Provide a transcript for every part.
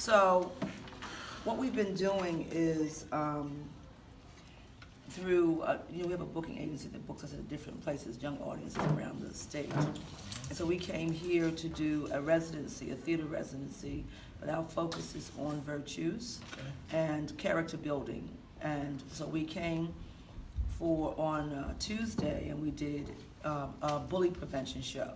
So what we've been doing is through, we have a booking agency that books us at different places, young audiences around the state. And so we came here to do a residency, a theater residency, but our focus is on virtues and character building. And so we came on Tuesday, and we did a bully prevention show.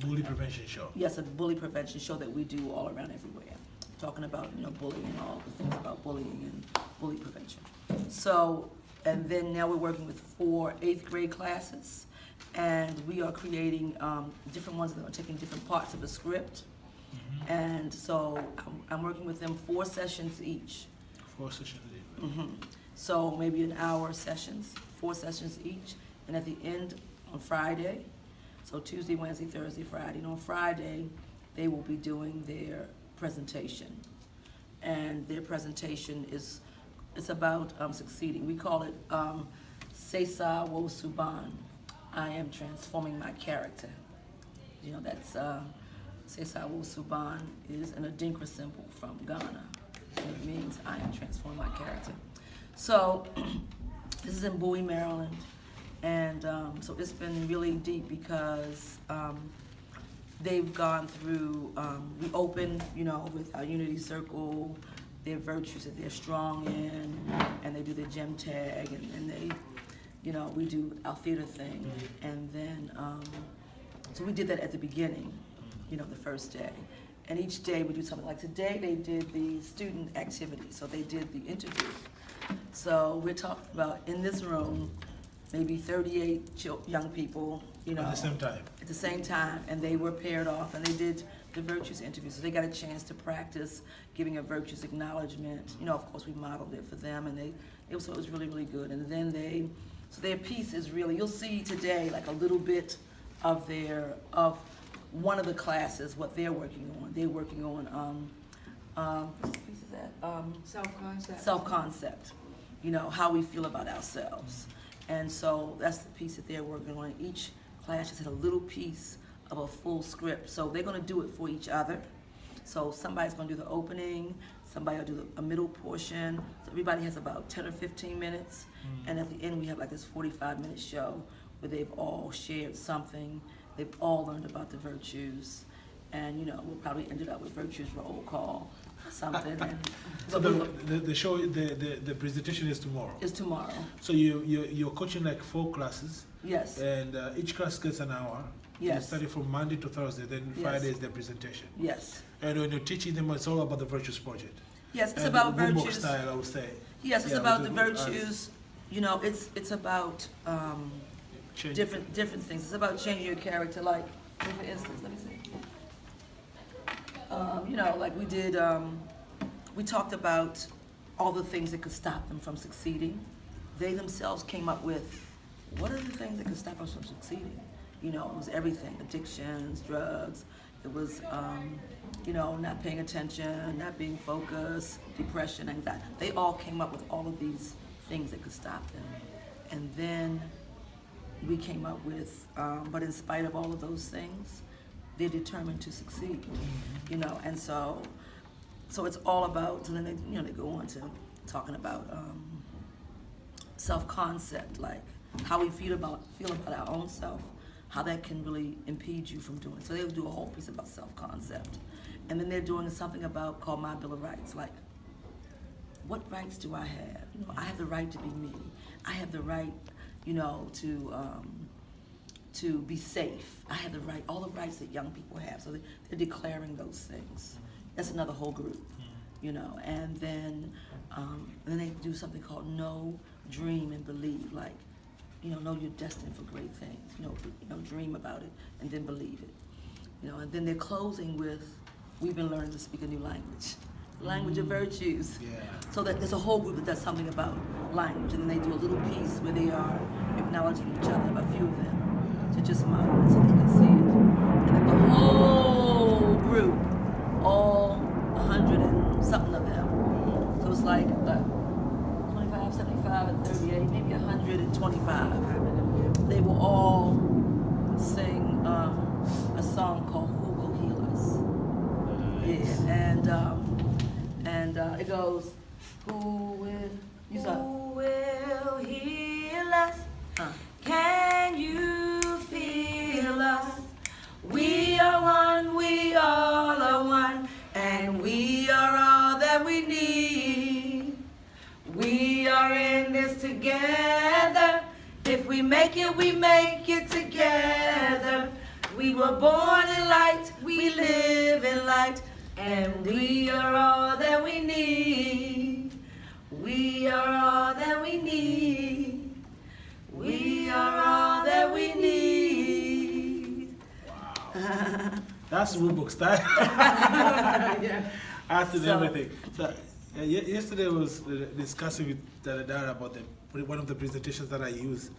Bully prevention show? Yes, a bully prevention show that we do all around everywhere, talking about bullying and all the things about bullying and bully prevention. So, and then now we're working with 4 8th grade classes, and we are creating different ones that are taking different parts of a script. And so I'm working with them 4 sessions each. 4 sessions each. So maybe an hour sessions, 4 sessions each, and at the end on Friday, so Tuesday, Wednesday, Thursday, Friday, and on Friday they will be doing their presentation. And their presentation it's about succeeding. We call it Sesa Wo Suban, I am transforming my character. That's Sesa Wo Suban is an Adinkra symbol from Ghana. And it means I am transforming my character. So this is in Bowie, Maryland, and so it's been really deep because they've gone through, we open, with our unity circle, their virtues that they're strong in, and they do their gem tag, and they, we do our theater thing, and then, so we did that at the beginning, the first day. And each day we do something. Like today they did the student activity, so they did the interview. So we're talking about, in this room, maybe 38 young people, At the same time? At the same time, and they were paired off, and they did the virtues interview. So they got a chance to practice giving a virtues acknowledgement. Of course we modeled it for them, and it was really, really good. And then so their piece is really, you'll see today like a little bit of one of the classes, what they're working on. They're working on, what piece is that? Self-concept. Self-concept, how we feel about ourselves. And so that's the piece that they're working on. Each class just had a little piece of a full script. So they're gonna do it for each other. So somebody's gonna do the opening, somebody will do a middle portion. So everybody has about 10 or 15 minutes. And at the end we have like this 45-minute show where they've all shared something. They've all learned about the virtues, and we'll probably end it up with virtues roll call, something. And so the show, the presentation is tomorrow. Is tomorrow. So you're coaching like 4 classes. Yes. And each class gets an hour. Yes. You study from Monday to Thursday. Then Friday is the presentation. Yes. And when you're teaching them, it's all about the virtues project. Yes, it's and about the virtues. style, I would say. Yes, it's about the virtues. It's about different things. It's about changing your character. Like, for instance, let me see. Like we did, we talked about all the things that could stop them from succeeding. They themselves came up with, what are the things that could stop us from succeeding? It was everything, addictions, drugs. It was, not paying attention, not being focused, depression, anxiety. They all came up with all of these things that could stop them. And then we came up with, but in spite of all of those things, they're determined to succeed, and so it's all about, so then they go on to talking about self-concept, like how we feel about our own self, how that can really impede you from doing it. So they'll do a whole piece about self-concept. And then they're doing something called My Bill of Rights, like, what rights do I have? I have the right to be me. I have the right, to be safe. I have the right, all the rights that young people have. So they're declaring those things. That's another whole group, And then they do something called Know, Dream, and Believe. Like, know you're destined for great things. Dream about it and then believe it. And then they're closing with, we've been learning to speak a new language. Language of virtues. Yeah. So that there's a whole group that does something about language, and then they do a little piece where they are acknowledging each other, a few of them, to just model it so they can see it. And then the whole group, all 100 and something of them. So it's like 25, 75, and 38, maybe 125. They will all sing a song called Who Will Heal Us. Yeah, and It goes, who will heal us? Can you feel us? We are one, we all are one, and we are all that we need. We are in this together. If we make it together. We were born in light, we live in light, and we are all that we need. We are all that we need. We are all that we need. Wow. That's WombWork's style. Yeah. After everything. So, yesterday I was discussing with Dara about one of the presentations that I use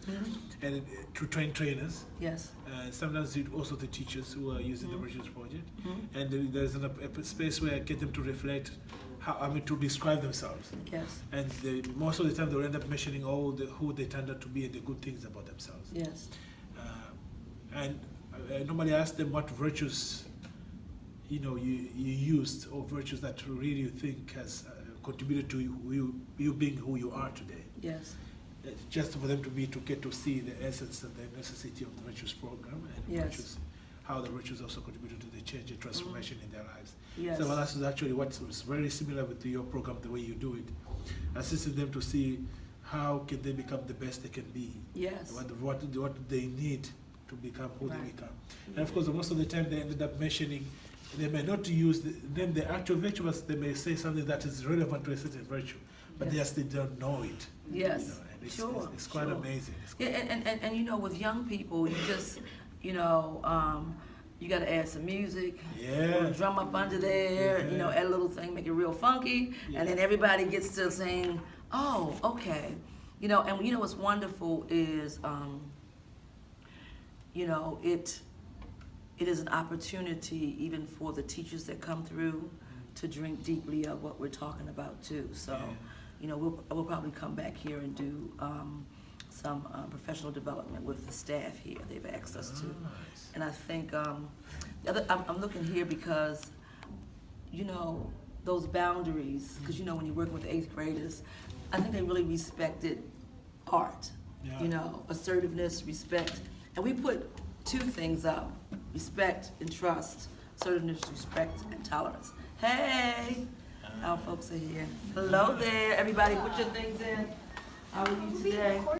and to train trainers. Yes. Sometimes also the teachers who are using the Virtuous Project. And there's a space where I get them to reflect to describe themselves. Yes. And most of the time they'll end up mentioning who they turned out to be and the good things about themselves. Yes. And I normally ask them what virtues you used, or virtues that really you think has contributed to you being who you are today. Yes. Just for them to get to see the essence and the necessity of the Virtues program and virtues, how the virtues also contributed to the change and transformation in their lives. Yes. So that's actually what was very similar with your program, the way you do it, assisting them to see how can they become the best they can be. Yes. What they need to become who they become. And of course, most of the time they ended up mentioning, they may not use the actual virtue, but they may say something that is relevant to a certain virtue, but they just don't know it. Yes. And it's quite amazing. And with young people, you just, you got to add some music, drum up under there, add a little thing, make it real funky, and then everybody gets to sing, oh, okay. And what's wonderful is, it is an opportunity even for the teachers that come through to drink deeply of what we're talking about too. So, we'll probably come back here and do some professional development with the staff here. They've asked us to. Nice. And I think, I'm looking here because, those boundaries, because when you're working with 8th graders, I think they really respected art, assertiveness, respect. And we put 2 things up, respect and trust, assertiveness, respect, and tolerance. Hey, our folks are here. Hello there, everybody, put your things in. How are you today?